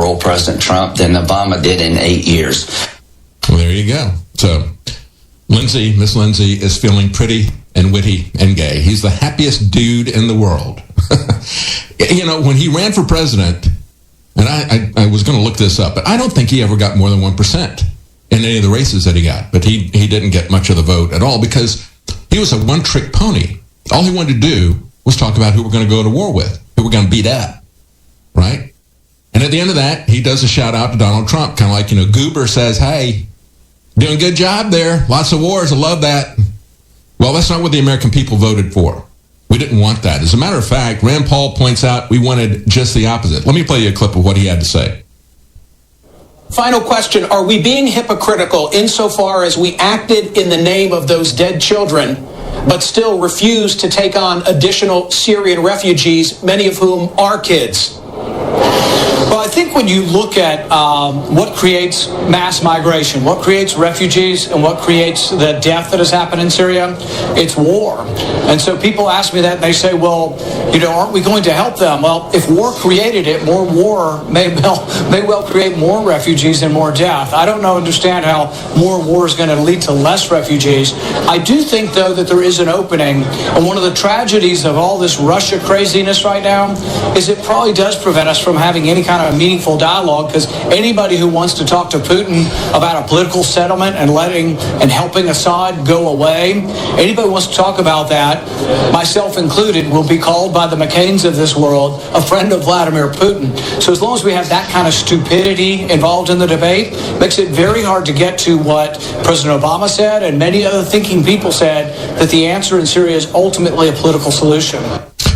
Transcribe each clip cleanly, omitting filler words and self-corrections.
overrule President Trump than Obama did in 8 years. Well, there you go. So Miss Lindsay is feeling pretty and witty and gay. He's the happiest dude in the world. When he ran for president, and I was going to look this up, but I don't think he ever got more than 1% in any of the races that he got. But he didn't get much of the vote at all because he was a one-trick pony. All he wanted to do was talk about who we're going to go to war with, who we're going to beat up, right? And at the end of that, he does a shout-out to Donald Trump, kind of like, Goober says, hey, doing a good job there. Lots of wars. I love that. Well, that's not what the American people voted for. We didn't want that. As a matter of fact, Rand Paul points out we wanted just the opposite. Let me play you a clip of what he had to say. Final question. Are we being hypocritical insofar as we acted in the name of those dead children, but still refused to take on additional Syrian refugees, many of whom are kids? Well, I think when you look at what creates mass migration, what creates refugees, and what creates the death that has happened in Syria, it's war. And so people ask me that, and they say, well, aren't we going to help them? Well, if war created it, more war may well create more refugees and more death. I don't understand how more war is going to lead to less refugees. I do think, though, that there is an opening. And one of the tragedies of all this Russia craziness right now is it probably does prevent us from having any kind of a meaningful dialogue, because anybody who wants to talk to Putin about a political settlement and helping Assad go away, anybody who wants to talk about that, myself included, will be called by the McCains of this world a friend of Vladimir Putin. So as long as we have that kind of stupidity involved in the debate, it makes it very hard to get to what President Obama said and many other thinking people said, that the answer in Syria is ultimately a political solution.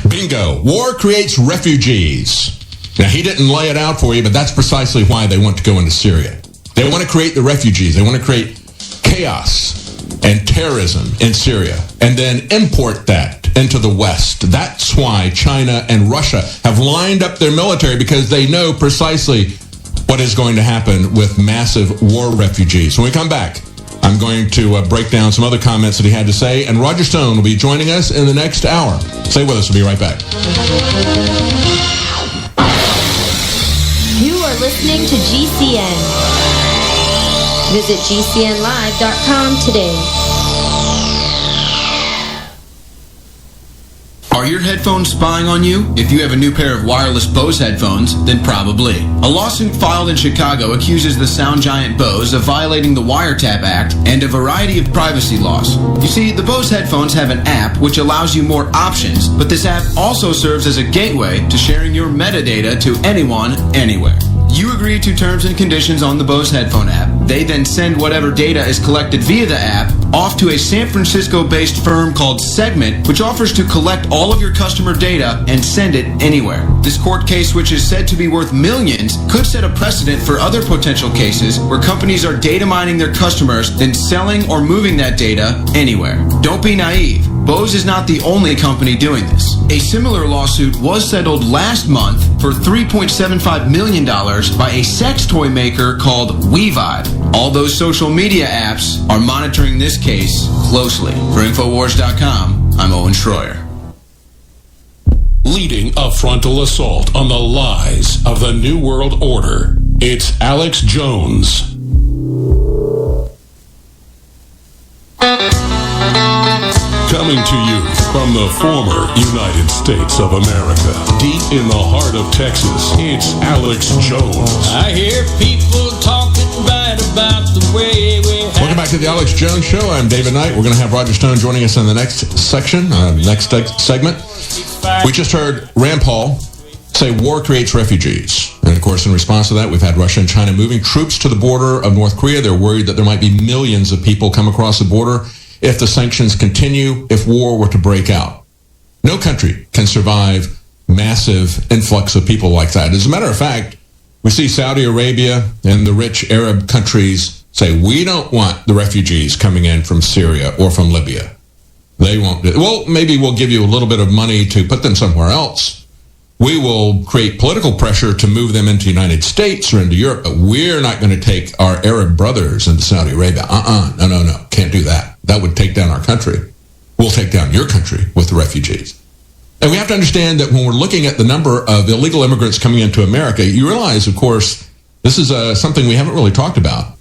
Bingo. War creates refugees. Now, he didn't lay it out for you, but that's precisely why they want to go into Syria. They want to create the refugees. They want to create chaos and terrorism in Syria and then import that into the West. That's why China and Russia have lined up their military, because they know precisely what is going to happen with massive war refugees. When we come back, I'm going to break down some other comments that he had to say, and Roger Stone will be joining us in the next hour. Stay with us. We'll be right back. You are listening to GCN. Visit GCNlive.com today. Are your headphones spying on you? If you have a new pair of wireless Bose headphones, then probably. A lawsuit filed in Chicago accuses the sound giant Bose of violating the Wiretap Act and a variety of privacy laws. You see, the Bose headphones have an app which allows you more options, but this app also serves as a gateway to sharing your metadata to anyone, anywhere. You agree to terms and conditions on the Bose headphone app. They then send whatever data is collected via the app off to a San Francisco-based firm called Segment, which offers to collect all of your customer data and send it anywhere. This court case, which is said to be worth millions, could set a precedent for other potential cases where companies are data mining their customers, then selling or moving that data anywhere. Don't be naive. Bose is not the only company doing this. A similar lawsuit was settled last month for $3.75 million by a sex toy maker called WeVibe. All those social media apps are monitoring this case closely. For Infowars.com, I'm Owen Schroyer. Leading a frontal assault on the lies of the New World Order, it's Alex Jones. Coming to you from the former United States of America, deep in the heart of Texas, it's Alex Jones. I hear people talking bad about the way we have. Welcome back to the Alex Jones Show. I'm David Knight. We're going to have Roger Stone joining us in the next section, next segment. We just heard Rand Paul say war creates refugees. And, of course, in response to that, we've had Russia and China moving troops to the border of North Korea. They're worried that there might be millions of people come across the border if the sanctions continue, if war were to break out. No country can survive massive influx of people like that. As a matter of fact, we see Saudi Arabia and the rich Arab countries say, we don't want the refugees coming in from Syria or from Libya. They won't do it. Well, maybe we'll give you a little bit of money to put them somewhere else. We will create political pressure to move them into the United States or into Europe, but we're not going to take our Arab brothers into Saudi Arabia. No, can't do that. That would take down our country. We'll take down your country with the refugees. And we have to understand that when we're looking at the number of illegal immigrants coming into America, you realize, of course, this is something we haven't really talked about.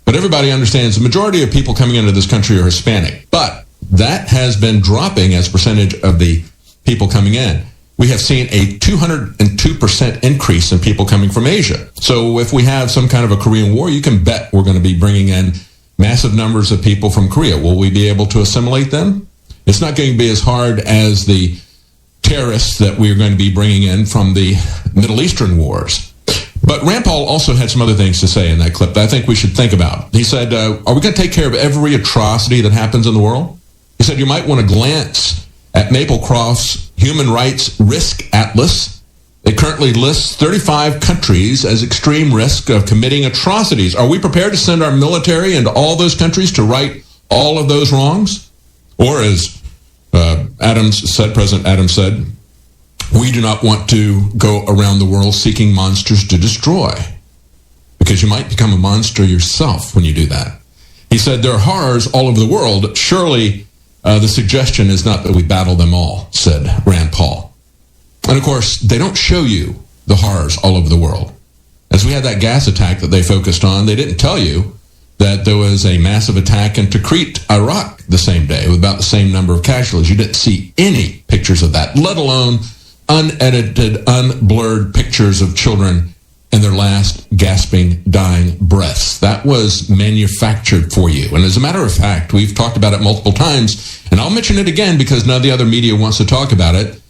But everybody understands the majority of people coming into this country are Hispanic. But that has been dropping as a percentage of the people coming in. We have seen a 202% increase in people coming from Asia. So if we have some kind of a Korean War, you can bet we're going to be bringing in massive numbers of people from Korea. Will we be able to assimilate them? It's not going to be as hard as the terrorists that we're going to be bringing in from the Middle Eastern wars. But Rand Paul also had some other things to say in that clip that I think we should think about. He said, are we going to take care of every atrocity that happens in the world? He said, you might want to glance at Maplecroft's Human Rights Risk Atlas. It currently lists 35 countries as extreme risk of committing atrocities. Are we prepared to send our military into all those countries to right all of those wrongs? Or as President Adams said, we do not want to go around the world seeking monsters to destroy, because you might become a monster yourself when you do that. He said there are horrors all over the world. Surely the suggestion is not that we battle them all, said Rand Paul. And of course, they don't show you the horrors all over the world. As we had that gas attack that they focused on, they didn't tell you that there was a massive attack in Tikrit, Iraq, the same day with about the same number of casualties. You didn't see any pictures of that, let alone unedited, unblurred pictures of children in their last gasping, dying breaths. That was manufactured for you. And as a matter of fact, we've talked about it multiple times, and I'll mention it again because none of the other media wants to talk about it.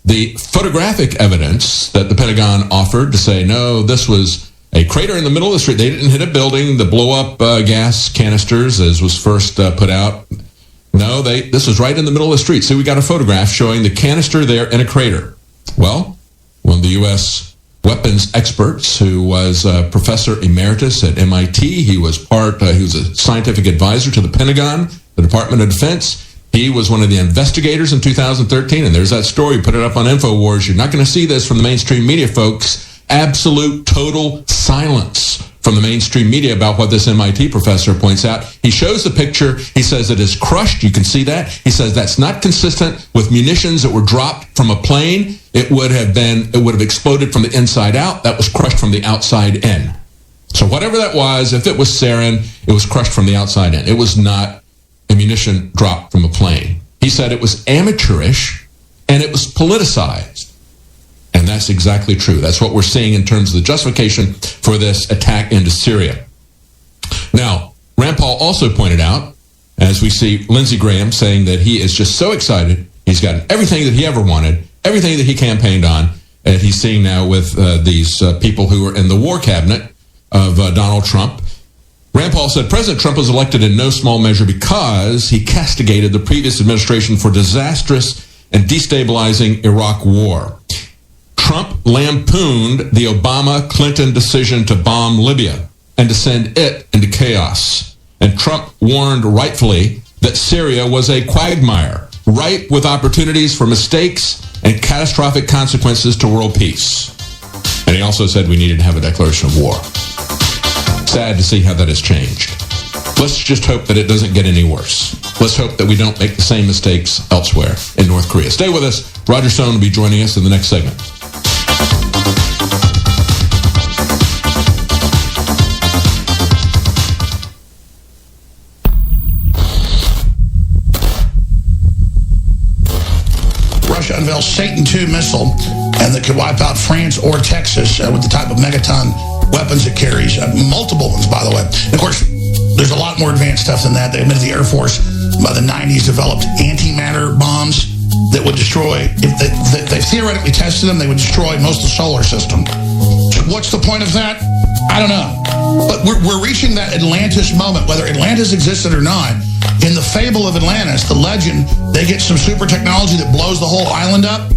The photographic evidence that the Pentagon offered to say, no, this was a crater in the middle of the street. They didn't hit a building. The blow-up gas canisters, as was first put out. No, this was right in the middle of the street. So we got a photograph showing the canister there in a crater. Well, one of the U.S. weapons experts who was a professor emeritus at MIT, he was a scientific advisor to the Pentagon, the Department of Defense. He was one of the investigators in 2013, and there's that story. Put it up on InfoWars. You're not going to see this from the mainstream media, folks. Absolute, total silence from the mainstream media about what this MIT professor points out. He shows the picture. He says it is crushed. You can see that. He says that's not consistent with munitions that were dropped from a plane. It would have exploded from the inside out. That was crushed from the outside in. So whatever that was, if it was sarin, it was crushed from the outside in. It was not a munition dropped from a plane. He said it was amateurish and it was politicized. And that's exactly true. That's what we're seeing in terms of the justification for this attack into Syria. Now, Rand Paul also pointed out, as we see Lindsey Graham saying that he is just so excited, he's gotten everything that he ever wanted, everything that he campaigned on, and he's seeing now with these people who are in the war cabinet of Donald Trump. Rand Paul said President Trump was elected in no small measure because he castigated the previous administration for disastrous and destabilizing Iraq war. Trump lampooned the Obama-Clinton decision to bomb Libya and to send it into chaos. And Trump warned rightfully that Syria was a quagmire, ripe with opportunities for mistakes and catastrophic consequences to world peace. And he also said we needed to have a declaration of war. Sad to see how that has changed. Let's just hope that it doesn't get any worse. Let's hope that we don't make the same mistakes elsewhere in North Korea. Stay with us. Roger Stone will be joining us in the next segment. Russia unveils Satan II missile, and that could wipe out France or Texas with the type of megaton weapons it carries. Multiple ones, by the way. And of course, there's a lot more advanced stuff than that. They admitted the Air Force by the 90s developed antimatter bombs that would destroy, if they theoretically tested them, they would destroy most of the solar system. What's the point of that? I don't know. But we're reaching that Atlantis moment, whether Atlantis existed or not. In the fable of Atlantis, the legend, they get some super technology that blows the whole island up.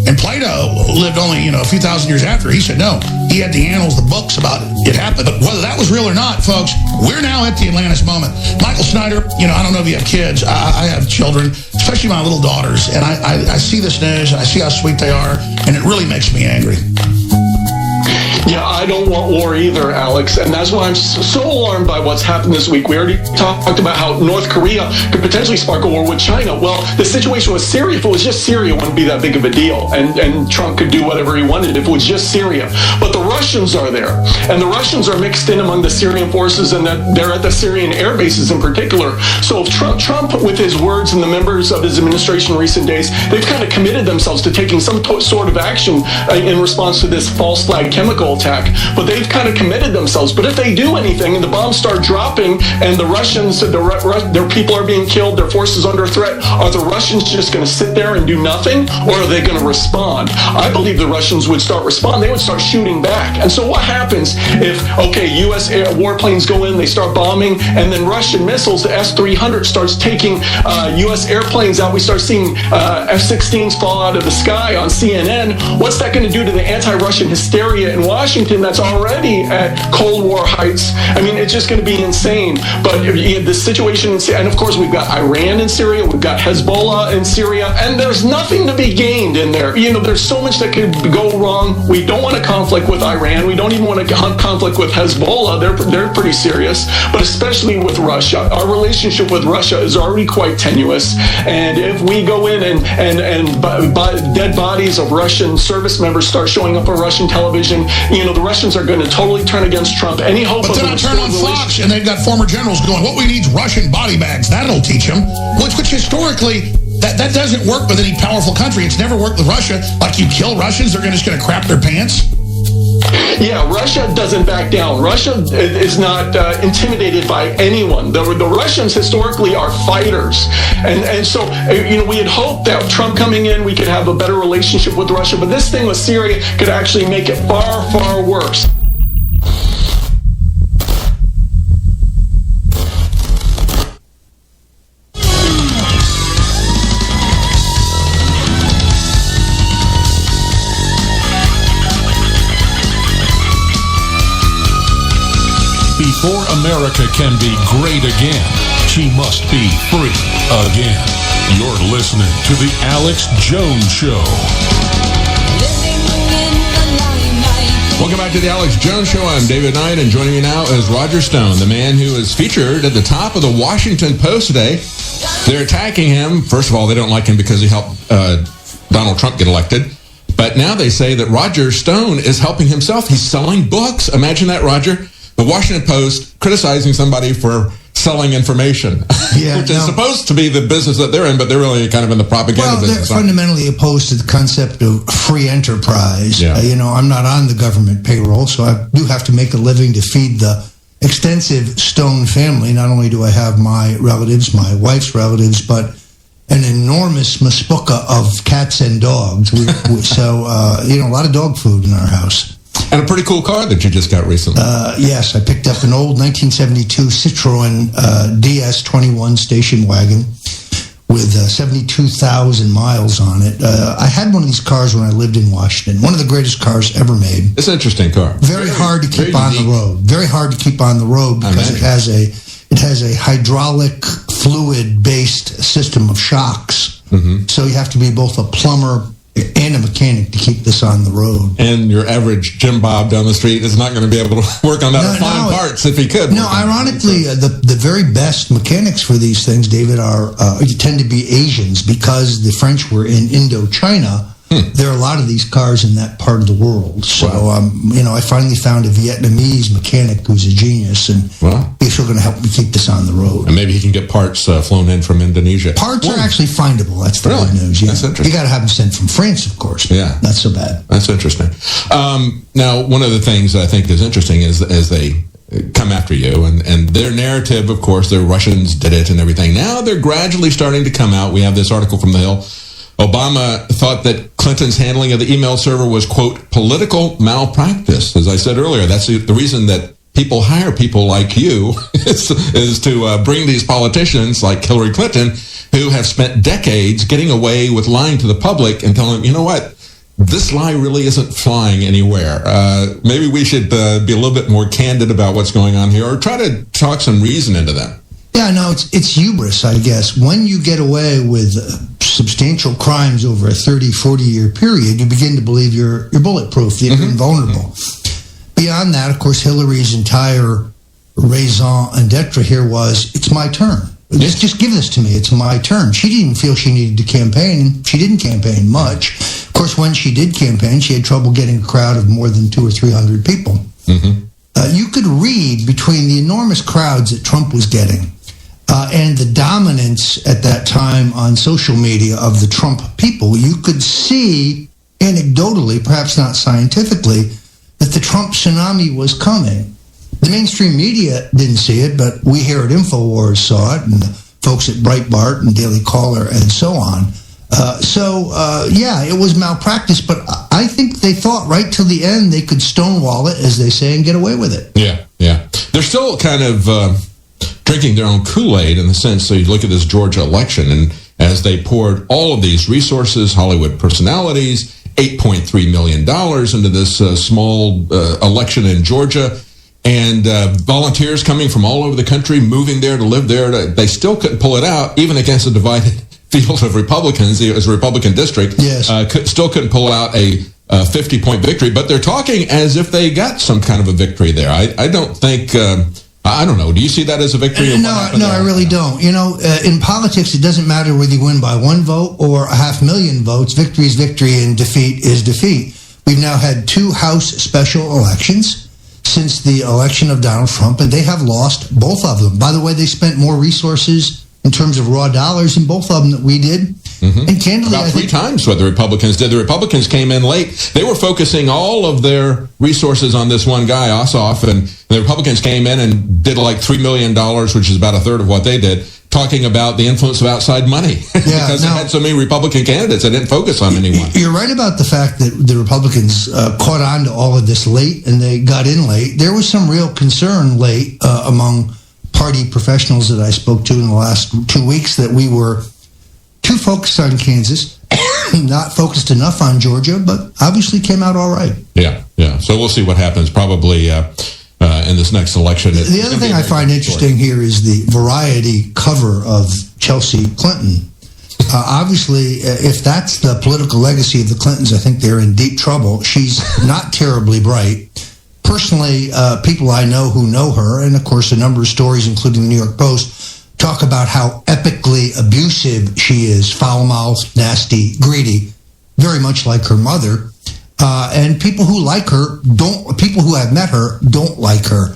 And Plato lived only, a few thousand years after. He said, no, he had the annals, the books about it. It happened. But whether that was real or not, folks, we're now at the Atlantis moment. Michael Snyder, I don't know if you have kids. I have children, especially my little daughters. And I see this news, and I see how sweet they are, and it really makes me angry. Yeah, I don't want war either, Alex, and that's why I'm so alarmed by what's happened this week. We already talked about how North Korea could potentially spark a war with China. Well, the situation with Syria, if it was just Syria, it wouldn't be that big of a deal, and Trump could do whatever he wanted if it was just Syria. But the Russians are there, and the Russians are mixed in among the Syrian forces, and that they're at the Syrian air bases in particular. So if Trump, with his words and the members of his administration in recent days, they've kind of committed themselves to taking some sort of action in response to this false flag chemical attack, but they've kind of committed themselves. But if they do anything and the bombs start dropping and the Russians, their people are being killed, their forces under threat, are the Russians just going to sit there and do nothing, or are they going to respond? I believe the Russians would start responding. They would start shooting back. And so what happens if, U.S. warplanes go in, they start bombing, and then Russian missiles, the S-300, starts taking U.S. airplanes out? We start seeing F-16s fall out of the sky on CNN. What's that going to do to the anti-Russian hysteria in Washington that's already at Cold War heights? I mean, it's just going to be insane. But the situation, and of course we've got Iran in Syria, we've got Hezbollah in Syria, and there's nothing to be gained in there. There's so much that could go wrong. We don't want a conflict with Iran. We don't even want a conflict with Hezbollah. They're pretty serious. But especially with Russia, our relationship with Russia is already quite tenuous. And if we go in and dead bodies of Russian service members start showing up on Russian television, the Russians are going to totally turn against Trump. Any hope but of then I turn on Fox and they've got former generals going, what we need is Russian body bags. That'll teach them. Which historically, that doesn't work with any powerful country. It's never worked with Russia. Like, you kill Russians, they're just going to crap their pants. Yeah, Russia doesn't back down. Russia is not intimidated by anyone. The Russians historically are fighters. And so, we had hoped that Trump coming in, we could have a better relationship with Russia. But this thing with Syria could actually make it far, far worse. Before America can be great again, she must be free again. You're listening to The Alex Jones Show. Welcome back to The Alex Jones Show. I'm David Knight, and joining me now is Roger Stone, the man who is featured at the top of the Washington Post today. They're attacking him. First of all, they don't like him because he helped Donald Trump get elected. But now they say that Roger Stone is helping himself. He's selling books. Imagine that, Roger. The Washington Post criticizing somebody for selling information, which is supposed to be the business that they're in, but they're really kind of in the propaganda business. They're fundamentally opposed to the concept of free enterprise. Yeah. I'm not on the government payroll, so I do have to make a living to feed the extensive Stone family. Not only do I have my relatives, my wife's relatives, but an enormous maspuka of cats and dogs. So, a lot of dog food in our house. And a pretty cool car that you just got recently. Yes, I picked up an old 1972 Citroen DS21 station wagon with 72,000 miles on it. I had one of these cars when I lived in Washington. One of the greatest cars ever made. It's an interesting car. Very hard to keep on the road. Very hard to keep on the road because it has a hydraulic fluid-based system of shocks. Mm-hmm. So you have to be both a plumber and a mechanic to keep this on the road. And your average Jim Bob down the street is not going to be able to work on that fine parts if he could. No, ironically, the very best mechanics for these things, David, tend to be Asians because the French were in Indochina. There are a lot of these cars in that part of the world. So, I finally found a Vietnamese mechanic who's a genius, and he's going to help me keep this on the road. And maybe he can get parts flown in from Indonesia. Parts are actually findable. That's the good news. Yeah. That's interesting. You got to have them sent from France, of course. Yeah. Not so bad. That's interesting. Now, one of the things that I think is interesting is as they come after you, and their narrative, of course, the Russians did it and everything. Now they're gradually starting to come out. We have this article from The Hill. Obama thought that Clinton's handling of the email server was, quote, political malpractice. As I said earlier, that's the reason that people hire people like you is to bring these politicians like Hillary Clinton who have spent decades getting away with lying to the public and telling them, you know what, this lie really isn't flying anywhere. Maybe we should be a little bit more candid about what's going on here, or try to talk some reason into that. Yeah, no, it's hubris, I guess. When you get away with substantial crimes over a 30, 40-year period, you begin to believe you're bulletproof, you're invulnerable. beyond that, of course, Hillary's entire raison d'etre here was, it's my turn. Just give this to me. It's my turn. She didn't feel she needed to campaign. She didn't campaign much. Of course, when she did campaign, she had trouble getting a crowd of more than 200 or 300 people. Mm-hmm. You could read between the enormous crowds that Trump was getting and the dominance at that time on social media of the Trump people, you could see anecdotally, perhaps not scientifically, that the Trump tsunami was coming. The mainstream media didn't see it, but we here at InfoWars saw it, and the folks at Breitbart and Daily Caller and so on. Yeah, it was malpractice, but I think they thought right till the end they could stonewall it, as they say, and get away with it. Yeah. They're still kind of drinking their own Kool-Aid in the sense that you look at this Georgia election, and as they poured all of these resources, Hollywood personalities, $8.3 million into this small election in Georgia, and volunteers coming from all over the country, moving there to live there, they still couldn't pull it out, even against a divided field of Republicans. As a Republican district, yes. Still couldn't pull out a 50-point victory, but they're talking as if they got some kind of a victory there. I don't think... I don't know. Do you see that as a victory? No, I really don't. You know, in politics, it doesn't matter whether you win by 1 vote or 500,000 votes. Victory is victory and defeat is defeat. We've now had 2 House special elections since the election of Donald Trump, and they have lost both of them. By the way, they spent more resources in terms of raw dollars in both of them that we did. Mm-hmm. And candidly, about 3 times what the Republicans did. The Republicans came in late. They were focusing all of their resources on this one guy, Ossoff, and the Republicans came in and did like $3 million, which is about a third of what they did, talking about the influence of outside money. Because they had so many Republican candidates, they didn't focus on anyone. You're right about the fact that the Republicans caught on to all of this late, and they got in late. There was some real concern late among party professionals that I spoke to in the last 2 weeks that we were too focused on Kansas, not focused enough on Georgia, but obviously came out all right. Yeah. So we'll see what happens probably in this next election. The other thing I find interesting here is the Variety cover of Chelsea Clinton. Obviously, if that's the political legacy of the Clintons, I think they're in deep trouble. She's not terribly bright. Personally, people I know who know her, and of course a number of stories, including the New York Post, talk about how epically abusive she is, foul-mouthed, nasty, greedy, very much like her mother. And people who like her people who have met her don't like her.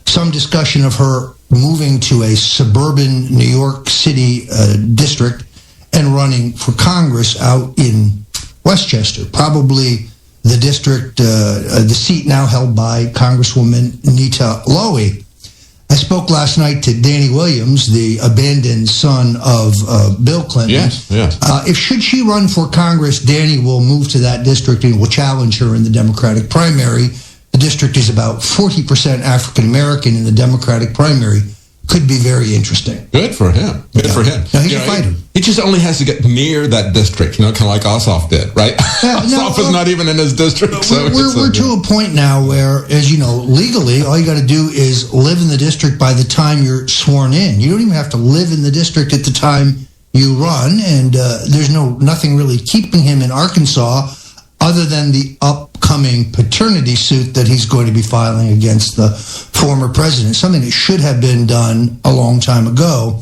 Some discussion of her moving to a suburban New York City district and running for Congress out in Westchester, probably the district, the seat now held by Congresswoman Nita Lowey. I spoke last night to Danny Williams, the abandoned son of Bill Clinton. Yes. If should she run for Congress, Danny will move to that district and will challenge her in the Democratic primary. The district is about 40% African American in the Democratic primary. Could be very interesting. Good for him. Good for him. Now, he's a fighter. He just only has to get near that district, kind of like Ossoff did, right? Ossoff is not even in his district. So we're to a point now where, as you know, legally, all you got to do is live in the district by the time you're sworn in. You don't even have to live in the district at the time you run, and there's nothing really keeping him in Arkansas other than the upcoming paternity suit that he's going to be filing against the former president, something that should have been done a long time ago.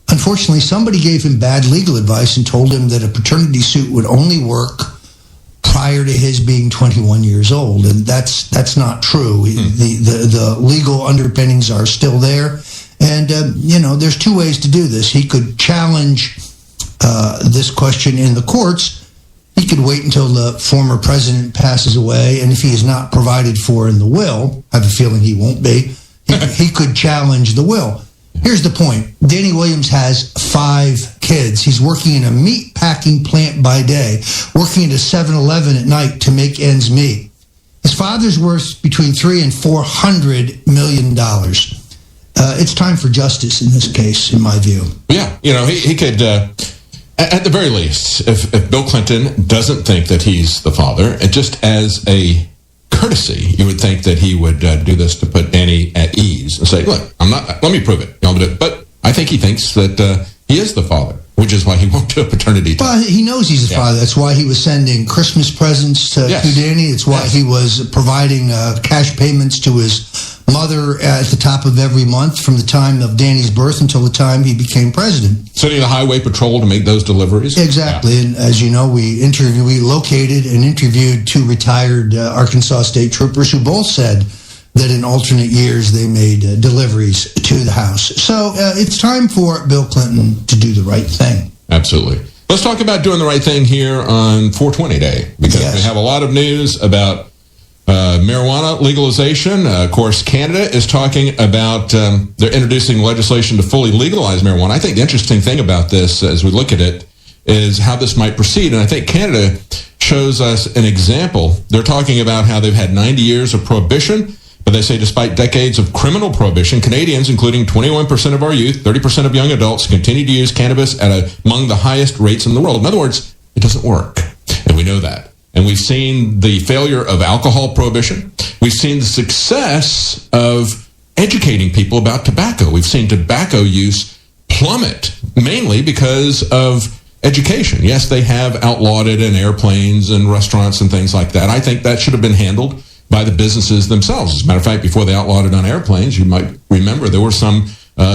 Unfortunately, somebody gave him bad legal advice and told him that a paternity suit would only work prior to his being 21 years old, and that's not true. The legal underpinnings are still there, and there's 2 ways to do this. He could challenge this question in the courts. He could wait until the former president passes away, and if he is not provided for in the will, I have a feeling he won't be, he could challenge the will. Here's the point. Danny Williams has 5 kids. He's working in a meat packing plant by day, working at a 7-Eleven at night to make ends meet. His father's worth between $300 and $400 million. It's time for justice in this case, in my view. Yeah, he could... At the very least, if Bill Clinton doesn't think that he's the father, and just as a courtesy, you would think that he would do this to put Danny at ease and say, look, I'm not, let me prove it. But I think he thinks that he is the father. which is why he won't do a paternity test. Well, he knows he's a father. That's why he was sending Christmas presents to Danny. It's why he was providing cash payments to his mother at the top of every month from the time of Danny's birth until the time he became president. Sending the highway patrol to make those deliveries. Exactly. And as you know, we located and interviewed 2 retired Arkansas state troopers who both said that in alternate years they made deliveries to the House. So it's time for Bill Clinton to do the right thing. Absolutely. Let's talk about doing the right thing here on 420 Day, because we have a lot of news about marijuana legalization. Of course, Canada is talking about they're introducing legislation to fully legalize marijuana. I think the interesting thing about this, as we look at it, is how this might proceed. And I think Canada shows us an example. They're talking about how they've had 90 years of prohibition, but they say despite decades of criminal prohibition, Canadians, including 21% of our youth, 30% of young adults, continue to use cannabis at among the highest rates in the world. In other words, it doesn't work, and we know that. And we've seen the failure of alcohol prohibition. We've seen the success of educating people about tobacco. We've seen tobacco use plummet, mainly because of education. Yes, they have outlawed it in airplanes and restaurants and things like that. I think that should have been handled by the businesses themselves. As a matter of fact, before they outlawed it on airplanes, you might remember there were some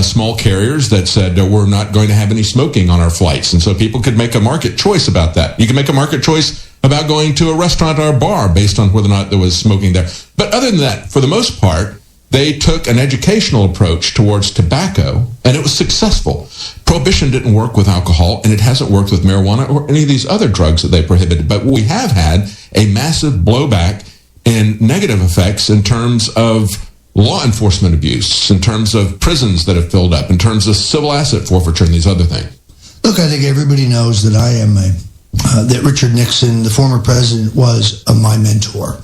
small carriers that said we're not going to have any smoking on our flights. And so people could make a market choice about that. You can make a market choice about going to a restaurant or a bar based on whether or not there was smoking there. But other than that, for the most part, they took an educational approach towards tobacco, and it was successful. Prohibition didn't work with alcohol, and it hasn't worked with marijuana or any of these other drugs that they prohibited. But we have had a massive blowback and negative effects in terms of law enforcement abuse, in terms of prisons that have filled up, in terms of civil asset forfeiture and these other things. Look, I think everybody knows that I am that Richard Nixon, the former president, was my mentor.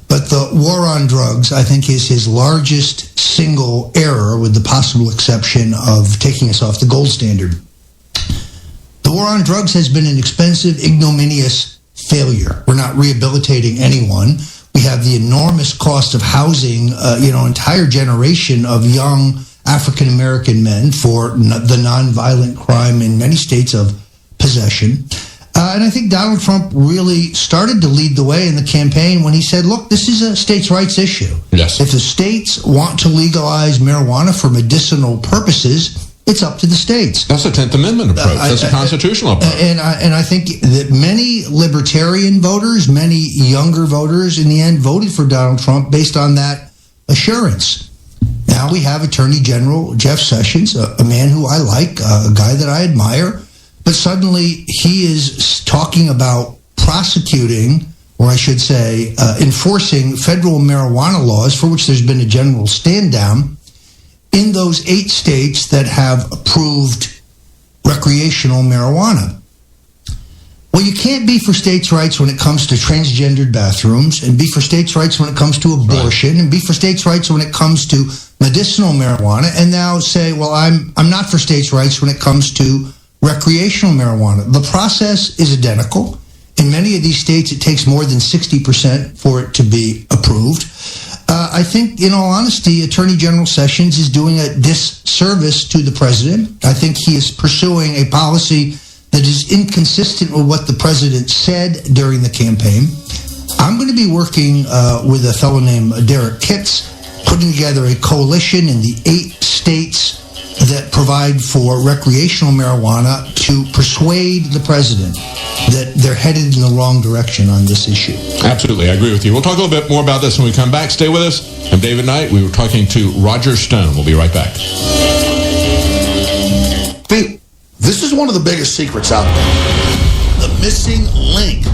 But the war on drugs, I think, is his largest single error, with the possible exception of taking us off the gold standard. The war on drugs has been an expensive, ignominious failure. We're not rehabilitating anyone. We have the enormous cost of housing, entire generation of young African-American men for the nonviolent crime in many states of possession. And I think Donald Trump really started to lead the way in the campaign when he said, look, this is a states' rights issue. Yes. If the states want to legalize marijuana for medicinal purposes, it's up to the states. That's a 10th Amendment approach. That's a constitutional approach. And I think that many libertarian voters, many younger voters, in the end, voted for Donald Trump based on that assurance. Now we have Attorney General Jeff Sessions, a man who I like, a guy that I admire, but suddenly he is talking about prosecuting, or I should say, enforcing federal marijuana laws, for which there's been a general stand down, in those 8 states that have approved recreational marijuana. Well, you can't be for states' rights when it comes to transgendered bathrooms, and be for states' rights when it comes to abortion, and be for states' rights when it comes to medicinal marijuana, and now say, well, I'm not for states' rights when it comes to recreational marijuana. The process is identical. In many of these states, it takes more than 60% for it to be approved. I think, in all honesty, Attorney General Sessions is doing a disservice to the president. I think he is pursuing a policy that is inconsistent with what the president said during the campaign. I'm going to be working with a fellow named Derek Kitts, putting together a coalition in the 8 states that provide for recreational marijuana to persuade the president that they're headed in the wrong direction on this issue. Absolutely, I agree with you. We'll talk a little bit more about this when we come back. Stay with us. I'm David Knight. We were talking to Roger Stone. We'll be right back. This is one of the biggest secrets out there. The missing link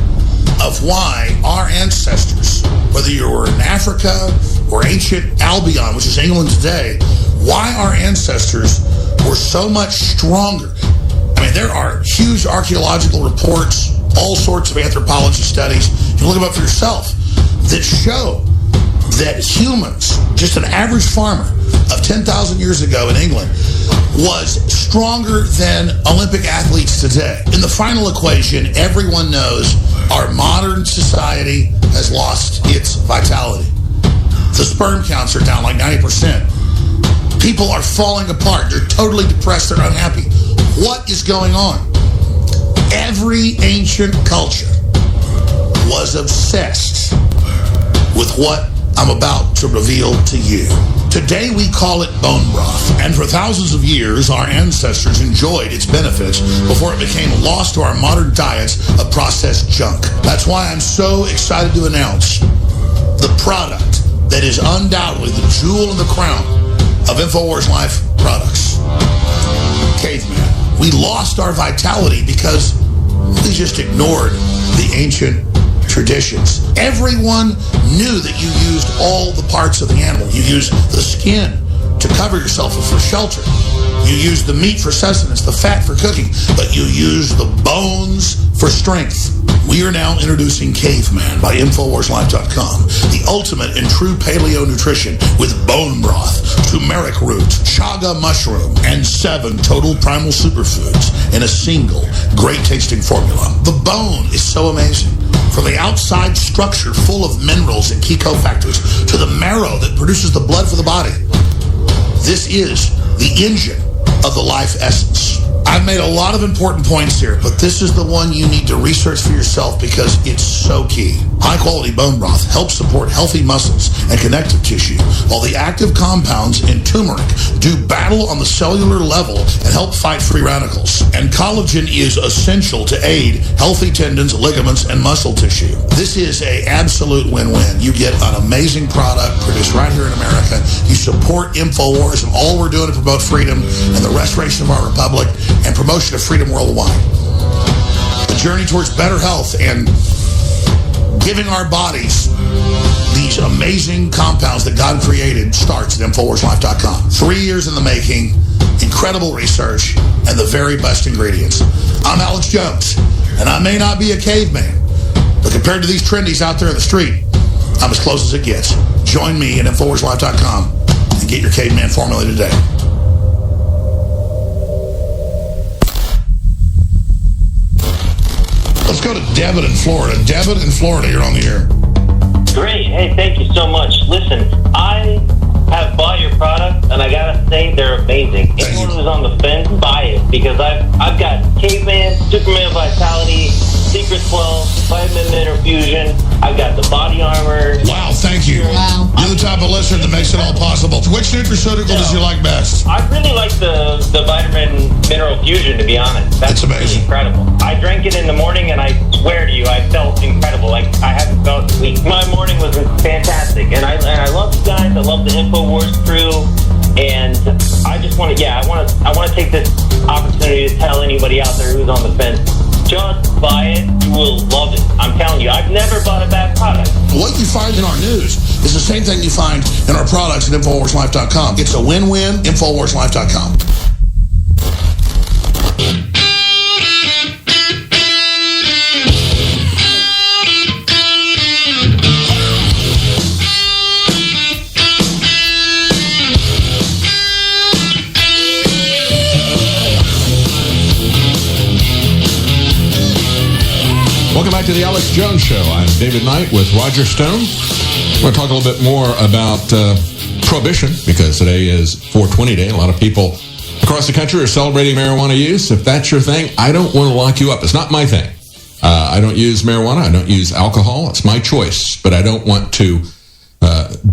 of why our ancestors, whether you were in Africa or ancient Albion, which is England today, why our ancestors were so much stronger. I mean, there are huge archaeological reports, all sorts of anthropology studies. You can look them up for yourself that show that humans, just an average farmer of 10,000 years ago in England, was stronger than Olympic athletes today. In the final equation, everyone knows our modern society has lost its vitality. The sperm counts are down like 90%. People are falling apart. They're totally depressed. They're unhappy. What is going on? Every ancient culture was obsessed with what I'm about to reveal to you. Today we call it bone broth, and for thousands of years our ancestors enjoyed its benefits before it became lost to our modern diets of processed junk. That's why I'm so excited to announce the product that is undoubtedly the jewel in the crown of InfoWars Life products. Caveman. We lost our vitality because we just ignored the ancient traditions. Everyone knew that you used all the parts of the animal. You used the skin to cover yourself for shelter. You used the meat for sustenance, the fat for cooking, but you used the bones for strength. We are now introducing Caveman by InfoWarsLife.com, the ultimate in true paleo nutrition with bone broth, turmeric root, chaga mushroom, and 7 total primal superfoods in a single great-tasting formula. The bone is so amazing. From the outside structure full of minerals and key cofactors to the marrow that produces the blood for the body. This is the engine of the life essence. I've made a lot of important points here, but this is the one you need to research for yourself because it's so key. High-quality bone broth helps support healthy muscles and connective tissue, while the active compounds in turmeric do battle on the cellular level and help fight free radicals. And collagen is essential to aid healthy tendons, ligaments, and muscle tissue. This is an absolute win-win. You get an amazing product produced right here in America. You support InfoWars and all we're doing to promote freedom and the restoration of our republic and promotion of freedom worldwide. The journey towards better health and giving our bodies these amazing compounds that God created starts at InfoWarsLife.com. 3 years in the making, incredible research, and the very best ingredients. I'm Alex Jones, and I may not be a caveman, but compared to these trendies out there in the street, I'm as close as it gets. Join me at InfoWarsLife.com and get your caveman formula today. Let's go to Devin in Florida. Devin in Florida, you're on the air. Great. Hey, thank you so much. Listen, I have bought your product, and I gotta say they're amazing. Anyone who's on the fence, buy it, because I've got Caveman, Superman Vitality, Secret 12, Vitamin Mineral Fusion. I've got the body armor. Wow, thank you. Wow. You're the type of listener that makes it all possible. Which nutraceutical does you like best? I really like the Vitamin Mineral Fusion, to be honest. That's amazing. Really incredible. I drank it in the morning, and I swear to you, I felt incredible. Like I haven't felt weak. My morning was fantastic, and I love you guys. I love the InfoWars crew, and I just want to, I want to take this opportunity to tell anybody out there who's on the fence, just buy it. You will love it. I'm telling you, I've never bought a bad product. What you find in our news is the same thing you find in our products at InfoWarsLife.com. It's a win-win. InfoWarsLife.com. Welcome back to the Alex Jones Show. I'm David Knight with Roger Stone. We're going to talk a little bit more about prohibition because today is 420 Day. A lot of people across the country are celebrating marijuana use. If that's your thing, I don't want to lock you up. It's not my thing. I don't use marijuana. I don't use alcohol. It's my choice. But I don't want to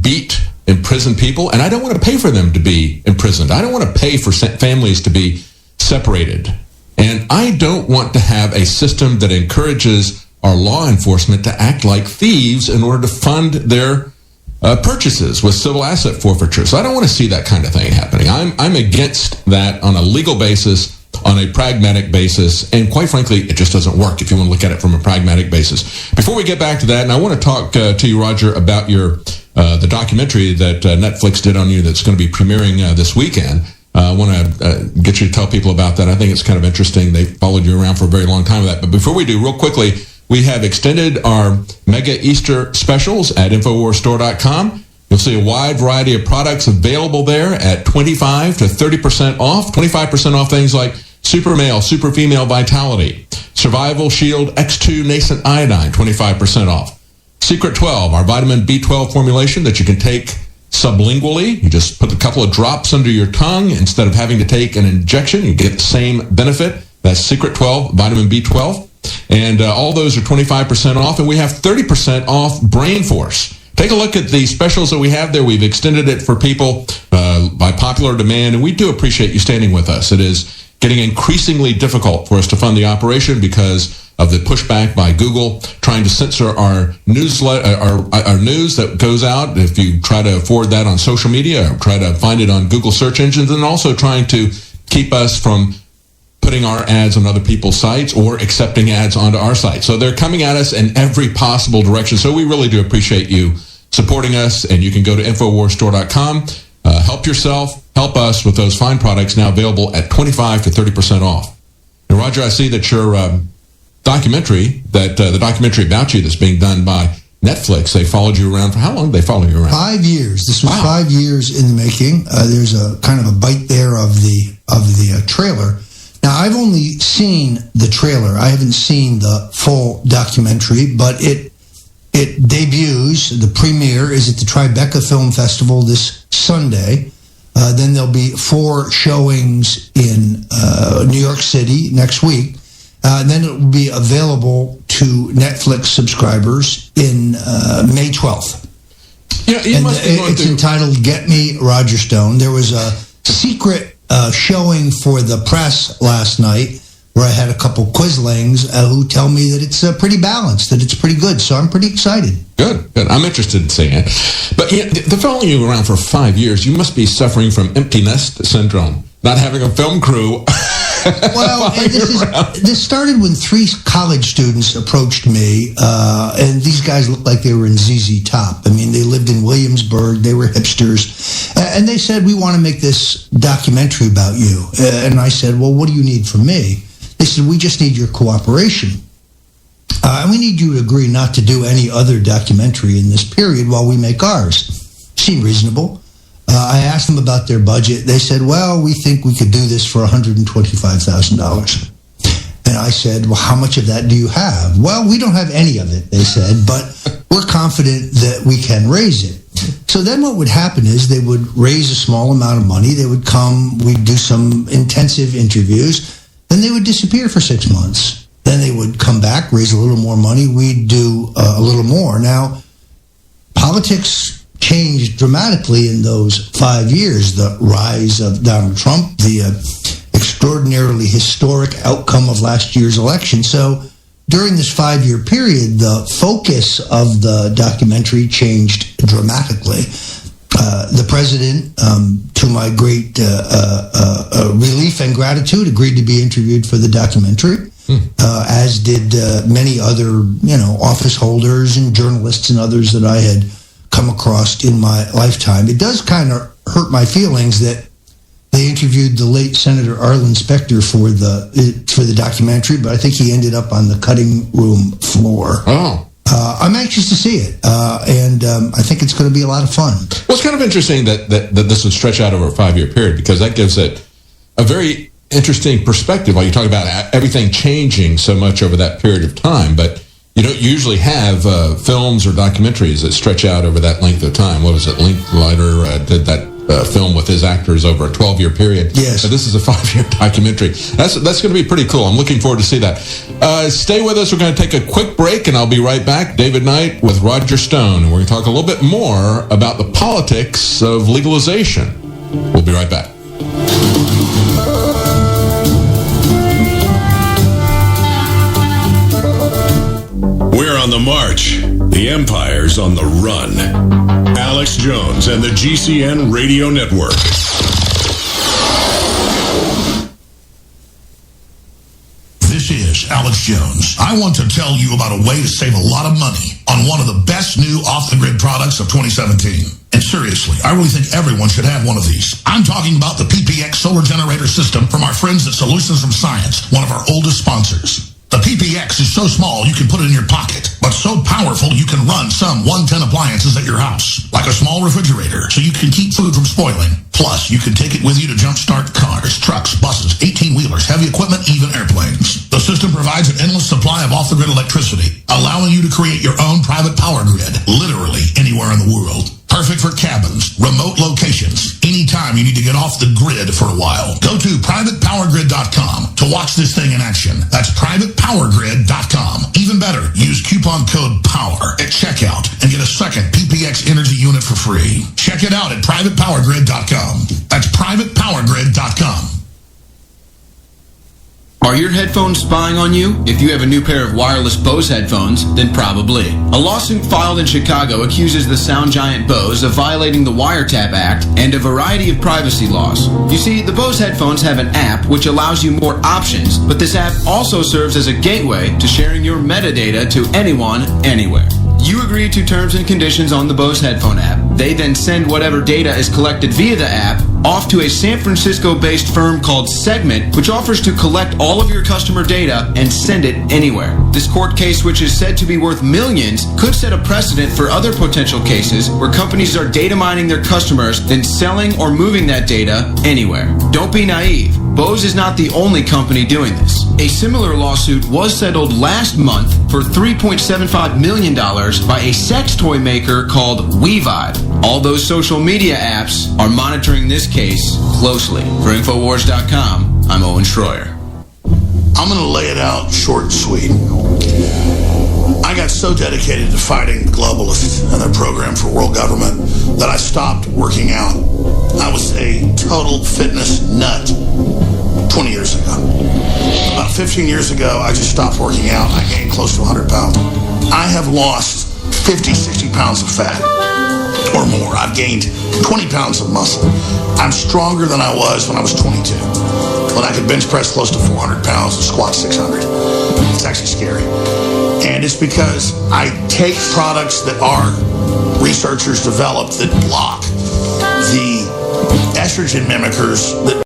beat, imprison people, and I don't want to pay for them to be imprisoned. I don't want to pay for families to be separated. And I don't want to have a system that encourages our law enforcement to act like thieves in order to fund their purchases with civil asset forfeiture. So I don't want to see that kind of thing happening. I'm against that on a legal basis, on a pragmatic basis, and quite frankly, it just doesn't work if you want to look at it from a pragmatic basis. Before we get back to that, and I want to talk to you, Roger, about your the documentary that Netflix did on you that's going to be premiering this weekend. I want to get you to tell people about that. I think it's kind of interesting. They followed you around for a very long time with that. But before we do, real quickly, we have extended our Mega Easter specials at InfoWarsStore.com. You'll see a wide variety of products available there at 25 to 30% off. 25% off things like Super Male, Super Female Vitality, Survival Shield X2 Nascent Iodine, 25% off. Secret 12, our vitamin B12 formulation that you can take sublingually. You just put a couple of drops under your tongue instead of having to take an injection. You get the same benefit. That's Secret 12, vitamin B12. And all those are 25% off. And we have 30% off Brain Force. Take a look at the specials that we have there. We've extended it for people by popular demand, and we do appreciate you standing with us. It is getting increasingly difficult for us to fund the operation because of the pushback by Google trying to censor our newsletter, our news that goes out. If you try to forward that on social media or try to find it on Google search engines, and also trying to keep us from putting our ads on other people's sites or accepting ads onto our site. So they're coming at us in every possible direction. So we really do appreciate you supporting us, and you can go to InfoWarsStore.com. Help yourself, help us with those fine products now available at 25 to 30% off. And Roger, I see that your documentary, the documentary about you that's being done by Netflix, they followed you around for how long did they follow you around? 5 years. This was 5 years in the making. There's a kind of a bite there of the trailer. Now, I've only seen the trailer. I haven't seen the full documentary, but it debuts. The premiere is at the Tribeca Film Festival this Sunday. Then there'll be 4 showings in New York City next week. Then it will be available to Netflix subscribers in May 12th. Yeah, it's entitled Get Me, Roger Stone. There was a secret showing for the press last night where I had a couple quislings who tell me that it's pretty balanced, that it's pretty good. So I'm pretty excited. Good. I'm interested in seeing it. But the following you around for 5 years, you must be suffering from empty nest syndrome, not having a film crew. Well, this started when 3 college students approached me, and these guys looked like they were in ZZ Top. I mean, they lived in Williamsburg. They were hipsters. And they said, we want to make this documentary about you. And I said, well, what do you need from me? They said, we just need your cooperation. And we need you to agree not to do any other documentary in this period while we make ours. Seemed reasonable. I asked them about their budget. They said, well, we think we could do this for $125,000. And I said, well, how much of that do you have? Well, we don't have any of it, they said, but we're confident that we can raise it. So then what would happen is they would raise a small amount of money. They would come, we'd do some intensive interviews. Then they would disappear for 6 months. Then they would come back, raise a little more money. We'd do a little more. Now, politics changed dramatically in those 5 years. The rise of Donald Trump, the extraordinarily historic outcome of last year's election. So during this 5-year period, the focus of the documentary changed dramatically. The president, to my great relief and gratitude, agreed to be interviewed for the documentary, as did many other, office holders and journalists and others that I had come across in my lifetime. It does kind of hurt my feelings that they interviewed the late Senator Arlen Specter for the documentary, but I think he ended up on the cutting room floor. Oh. I'm anxious to see it, and I think it's going to be a lot of fun. Well, it's kind of interesting that this would stretch out over a 5-year period, because that gives it a very interesting perspective while you talk about everything changing so much over that period of time. But you don't usually have films or documentaries that stretch out over that length of time. What was it? Linklater did that film with his actors over a 12-year period. Yes. So this is a 5-year documentary. That's going to be pretty cool. I'm looking forward to see that. Stay with us. We're going to take a quick break, and I'll be right back. David Knight with Roger Stone. And we're going to talk a little bit more about the politics of legalization. We'll be right back. We're on the march. The empire's on the run. Alex Jones and the GCN Radio Network. This is Alex Jones. I want to tell you about a way to save a lot of money on one of the best new off-the-grid products of 2017. And seriously, I really think everyone should have one of these. I'm talking about the PPX solar generator system from our friends at Solutions from Science, one of our oldest sponsors. The PPX is so small you can put it in your pocket, but so powerful you can run some 110 appliances at your house, like a small refrigerator, so you can keep food from spoiling. Plus, you can take it with you to jumpstart cars, trucks, buses, 18-wheelers, heavy equipment, even airplanes. The system provides an endless supply of off-the-grid electricity, allowing you to create your own private power grid, literally anywhere in the world. Perfect for cabins, remote locations, anytime you need to get off the grid for a while. Go to privatepowergrid.com to watch this thing in action. That's privatepowergrid.com. Even better, use coupon code POWER at checkout and get a second PPX Energy unit for free. Check it out at privatepowergrid.com. That's privatepowergrid.com. Are your headphones spying on you? If you have a new pair of wireless Bose headphones, then probably. A lawsuit filed in Chicago accuses the sound giant Bose of violating the Wiretap Act and a variety of privacy laws. You see, the Bose headphones have an app which allows you more options, but this app also serves as a gateway to sharing your metadata to anyone, anywhere. You agree to terms and conditions on the Bose headphone app. They then send whatever data is collected via the app off to a San Francisco-based firm called Segment, which offers to collect all of your customer data and send it anywhere. This court case, which is said to be worth millions, could set a precedent for other potential cases where companies are data mining their customers, then selling or moving that data anywhere. Don't be naive. Bose is not the only company doing this. A similar lawsuit was settled last month for $3.75 million by a sex toy maker called WeVibe. All those social media apps are monitoring this case closely. For Infowars.com, I'm Owen Schroyer. I'm going to lay it out short and sweet. I got so dedicated to fighting globalists and their program for world government that I stopped working out. I was a total fitness nut 20 years ago. About 15 years ago, I just stopped working out. I gained close to 100 pounds. I have lost 50, 60 pounds of fat or more. I've gained 20 pounds of muscle. I'm stronger than I was when I was 22, when I could bench press close to 400 pounds and squat 600. It's actually scary. And it's because I take products that our researchers developed that block the estrogen mimickers that